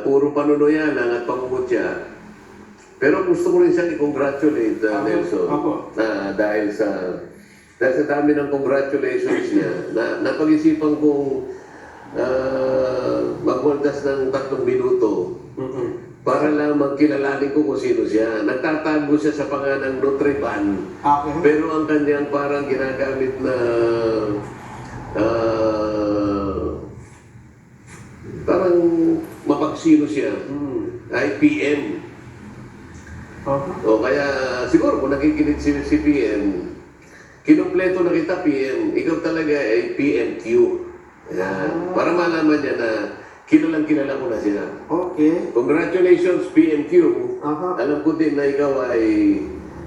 puro panunuya lang at pangungutya. Pero gusto ko rin siyang i-congratulate, Nelson. Dahil sa dami ng congratulations niya, napag-isipan kong magwaldas ng 3 minuto para lang magkilalanin ko kung sino siya. Nagtatago siya sa pangalang Nutriban. Pero ang kanyang parang ginagamit na parang mapagsino siya ay PM. O kaya siguro kung nakikinig si PM, kinumpleto na kita PM, ikaw talaga ay PMQ. Ayan. Para malaman niya na kilala ko na siya. Okay. Congratulations, PMQ. Alam ko din na ikaw ay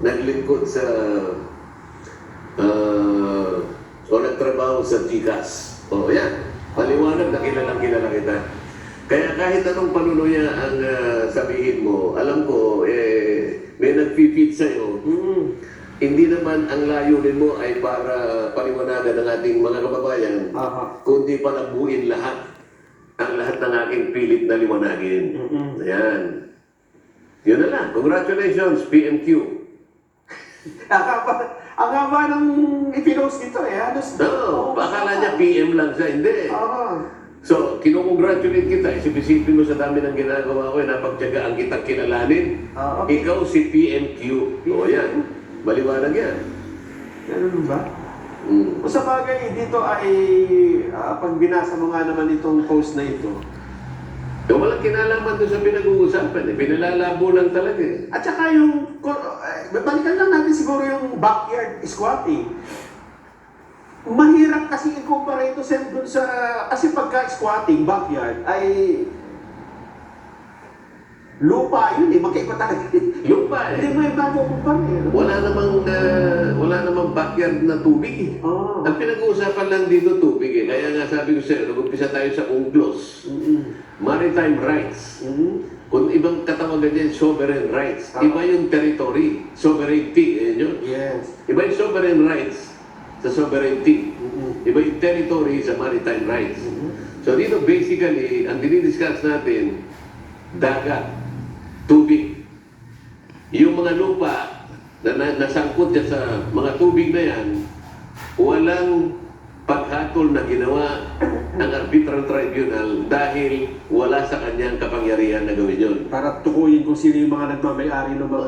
naglingkod sa o nagtrabaho sa GCash. O yan, paliwanag na kilala kita. Kaya kahit anong panunuya ang sabihin mo, alam ko, may nag-feed sa'yo. Hindi naman ang layunin mo ay para paliwanagan ng ating mga kababayan, kundi para buuin ang lahat ng aking pilit na liwanagin. Ayan. Yun na lang. Congratulations, PMQ. Ang haba ng ipinost dito Akala niya PM lang siya. Hindi. So, kinukongratulate kita. Isipin mo sa dami ng ginagawa ko, napagtyagaan kitang kilalanin. Ikaw si PMQ. O yan. Maliwanag yan. Ganun ba? Sa bagay, dito ay pag binasa mo nga naman itong post na ito. Walang kinalaman doon sa pinag-uusapan. Pinalalabo lang talaga. At saka yung, balikan lang natin siguro yung backyard squatting. Mahirap kasi i-compare ito dun sa, kasi pagka-squatting, backyard, ay lupa yun magkaiba talaga. Lupa Hindi mo yung bago kumpare. Wala namang backyard na tubig Ang pinag-uusapan lang dito tubig Kaya nga sabi ko sa'yo, nag-umpisa tayo sa UNCLOS. Maritime rights. Kung ibang katawagan yan, sovereign rights. Iba yung territory, sovereignty. Yes. Iba yung sovereign rights sa sovereignty. Iba yung territory sa maritime rights. So dito basically, ang dinidiscuss natin, dagat, tubig. Yung mga lupa na nasangkot dyan sa mga tubig na yan, walang paghatol na ginawa ng arbitral tribunal dahil wala sa kanyang kapangyarihan na gawin yun. Para tukuyin kung sino yung mga nagmamayari ng mga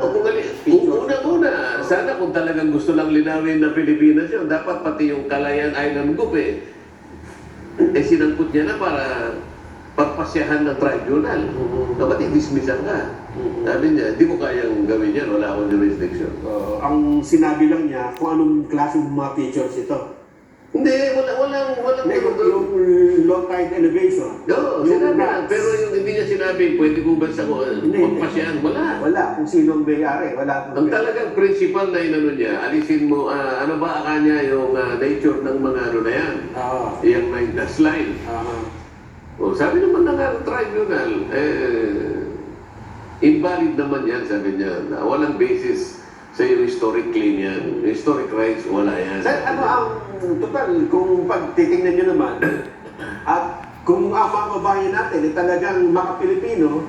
Kung una-una, sana kung talagang gusto lang linawin ng Pilipinas yun, dapat pati yung Calayan Island Group sinangkot niya na para pagpasyahan ng tribunal. Dapat i-dismissan ka. Sabi niya, di ko kayang gawin yan, wala akong jurisdiction. Ang sinabi lang niya kung anong klaseng mga features ito. Hindi, walang yung low tide elevation. No, sinabi lang. Pero yung hindi niya sinabi, pwede ko ba sa pagpasyahan? Wala. Wala. Kung sino ang may-ari, wala. Ang talagang principal na inano niya, alisin mo, ano ba akanya yung nature ng mga ano na yan? Yung slide. Sabi naman ng tribunal, invalid naman yan, sabi niya, na walang basis sa yung historic claim yan. Historic rights, wala yan. Sir, ano ang total, kung pagtitingnan nyo naman, at kung ang mga kabayan natin ay talagang maka-Pilipino,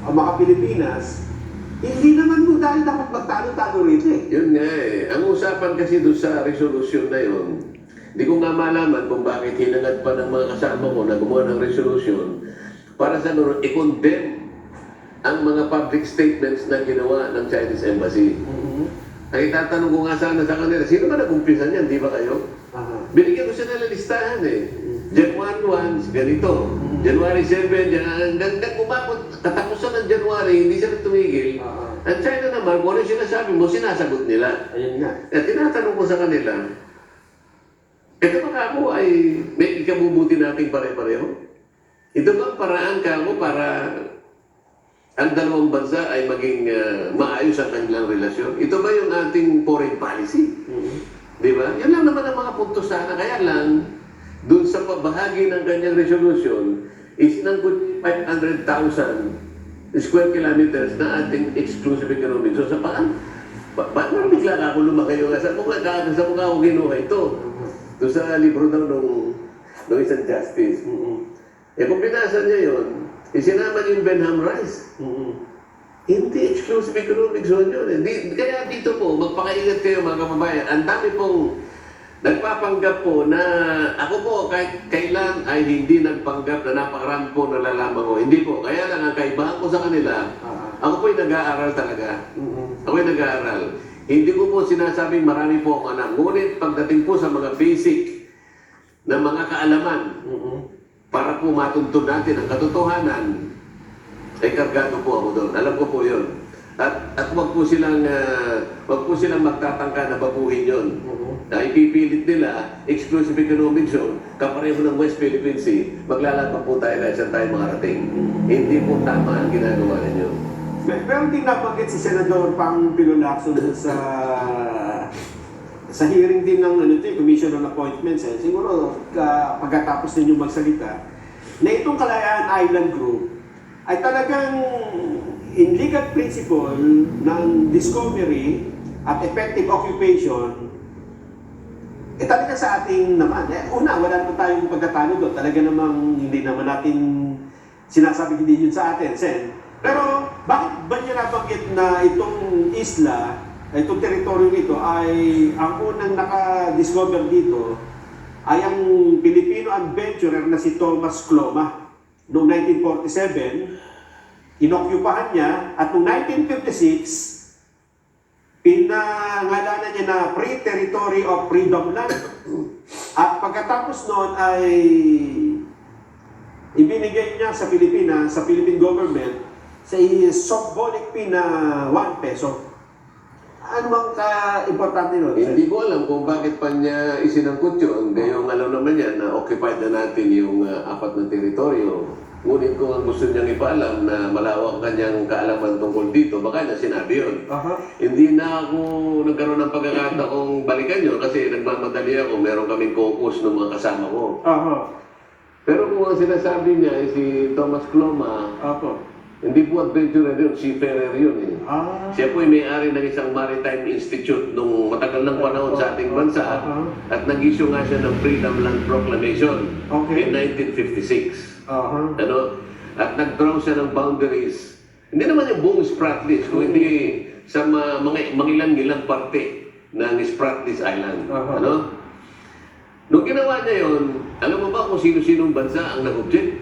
o maka-Pilipinas, hindi naman mo dahil dapat magtalo-talo rito Yun nga Ang usapan kasi doon sa resolution na yun, hindi ko nga malaman kung bakit hinangad pa ng mga kasama ko na gumawa ng resolution para sa i-condemn ang mga public statements na ginawa ng Chinese Embassy. Ay tatanong ko nga sana sa kanila, sino ba nag-umpisa niyan? Di ba kayo? Binigyan ko siya ng listahan January 1, ganito. January 7, hanggang umabot, katapusan ng January, hindi siya tumigil. Ang China naman, kung ano yung sinasabi mo, sinasagot nila. Ayun nga. At tinatanong ko sa kanila, ito ba ako ay may ikabubuti natin pare-pareho? Ito ba paraan ka mo para ang dalawang bansa ay maging maayos ang kanilang relasyon? Ito ba yung ating foreign policy? Di ba? Yan lang naman ang mga punto sana. Kaya lang, dun sa pabahagi ng kanyang resolution, isinangkot 500,000 square kilometers na ating exclusive economic zone. Sa paan? Ba't naman bigla ka ako lumakayo? Sa mukha ako ginuha ito. Doon sa libro daw nung isang justice. Kung binasa niya yun, Isinama niyo yung Benham Rice. Hindi exclusive economic zone yun. Hindi, kaya dito po, magpakaingat kayo mga kababayan. Ang dami pong nagpapanggap po na ako po kahit kailan ay hindi nagpanggap na napakarami po nalalaman ko. Hindi po. Kaya lang ang kaibahan ko sa kanila, ako po'y nag-aaral talaga. Ako'y nag-aaral. Hindi ko po sinasabing marami po ako anak. Ngunit pagdating po sa mga basic na mga kaalaman, para po matuntun natin ang katotohanan, ay kargado po ako doon. Alam ko po yun. At wag po silang magtatangka na babuhin yun. Na ipipilit nila, exclusive economic zone, kapareho ng West Philippine Sea, maglalaban po tayo kahit saan tayo makarating. Hindi po tama ang ginagawa ninyo. Pero hindi nabanggit si Senador Pangpilo Lacson sa hearing din ng Commission on Appointments. Siguro pagkatapos ninyo magsalita, na itong Kalayaan Island Group ay talagang in legal principle ng discovery at effective occupation, talaga sa ating naman. Una, wala naman tayong pagkatalo doon. Talaga namang hindi naman natin sinasabi hindi yun sa atin, Sen. Pero bakit ba niya nabanggit na itong isla, itong teritoryo nito ay ang unang naka-discover dito ay ang Filipino adventurer na si Thomas Cloma. Noong 1947, inokupahan niya at noong 1956, pinangalanan niya na Free Territory of Freedom Land. At pagkatapos noon ay ibinigay niya sa Pilipinas, sa Philippine government, sa symbolic fee na 1 peso. Ano bang ka-importante nun? Hindi ko alam kung bakit pa niya isinangkot yun. Gayong alam naman niya na occupied na natin yung 4 na teritoryo. Ngunit kung ang gusto niyang ipaalam na malawak kanyang kaalaman tungkol dito, baka niya sinabi yun. Hindi na ako nagkaroon ng pagkakataong balikan yun kasi nagmamadali ako, meron kaming caucus ng mga kasama ko. Pero kung ang sinasabi niya ay si Thomas Cloma, hindi po adventurer yun, seafarer yun eh. Siya po ay may-ari ng isang maritime institute nung matagal ng panahon sa ating bansa at nag-issue nga siya ng Freedom Land Proclamation in 1956. Ano? At nag-draw siya ng boundaries. Hindi naman yung buong Spratlys, kung hindi sa mga mangilang-ilang parte ng Spratlys Island. Ano? Nung ginawa niya yun, alam mo ba kung sino-sinong bansa ang nag-object?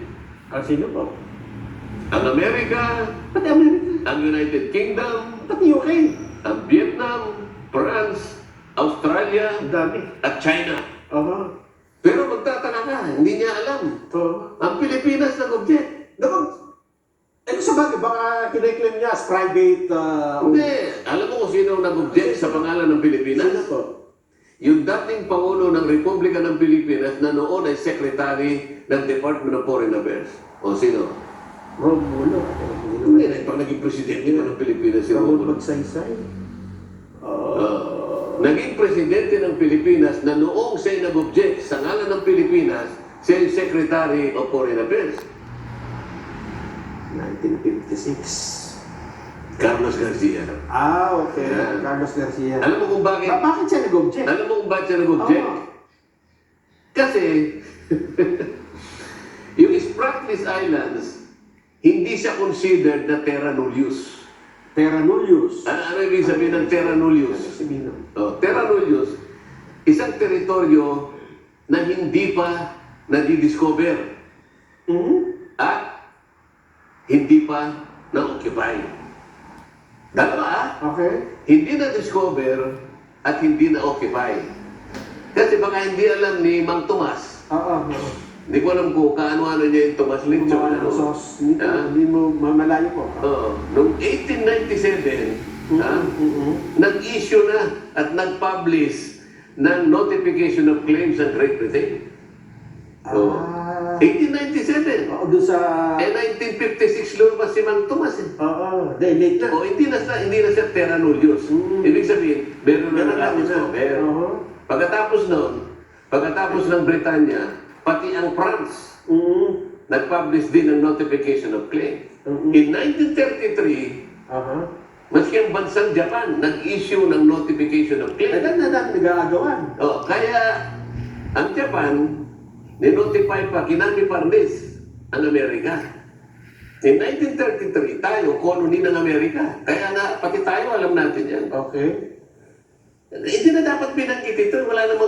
Sino po? Ang Amerika, Pati Amerika. ang United Kingdom, Pati UK. ang Vietnam, France, Australia, Ang dami. at China. Pero magtataka ka, hindi niya alam. Ang Pilipinas nag-object. Sa bagay, baka kiniklaim niya as private... Hindi. Alam mo kung sino nag-object sa pangalan ng Pilipinas? Sino po? Yung dating Pangulo ng Republika ng Pilipinas na noon ay Secretary ng Department of Foreign Affairs. O sino? Romulo. Hindi na pag naging Presidente ng Pilipinas si Ramon Romulo. Magsaysay. Naging Presidente ng Pilipinas na noong siya nag-object sa ngalan ng Pilipinas, siya yung Secretary of Foreign Affairs. 1956. Carlos Garcia. Okay. Yan. Carlos Garcia. Alam mo kung bakit? Bakit siya nag-object? Alam mo kung bakit siya nag-object? Kasi, yung Spratlys Islands, hindi siya considered na terra nullius. Terra nullius. Ano ibig sabihin ng terra nullius? Terra nullius, isang teritoryo na hindi pa nadidiscover at hindi pa na-occupy. Dalawa, hindi na-discover at hindi na-occupy. Kasi baka hindi alam ni Mang Tomas. Hindi ko alam kung kaano-ano niya yung Tomas Lechon. Hindi mo mamalayo po. Noong 1897, nag-issue na at nag-publish ng Notification of Claims ng Great Britain. 1897. Doon sa... 1956 lumabas si Mang Tomas eh. Late na. Hindi na siya terra nullius. Ibig sabihin, meron na nakadiscover. Pagkatapos ng Britanya, pati ang France, nag-publish din ng Notification of Claim. In 1933, maski ang bansang Japan, nag-issue ng Notification of Claim. Nag-aagawan. Kaya, ang Japan, ninotify pa, kinami parnis ang Amerika. In 1933, tayo, colony ng Amerika. Kaya nga, pati tayo alam natin yan. Okay. Hindi na dapat binanggit ito. Wala namang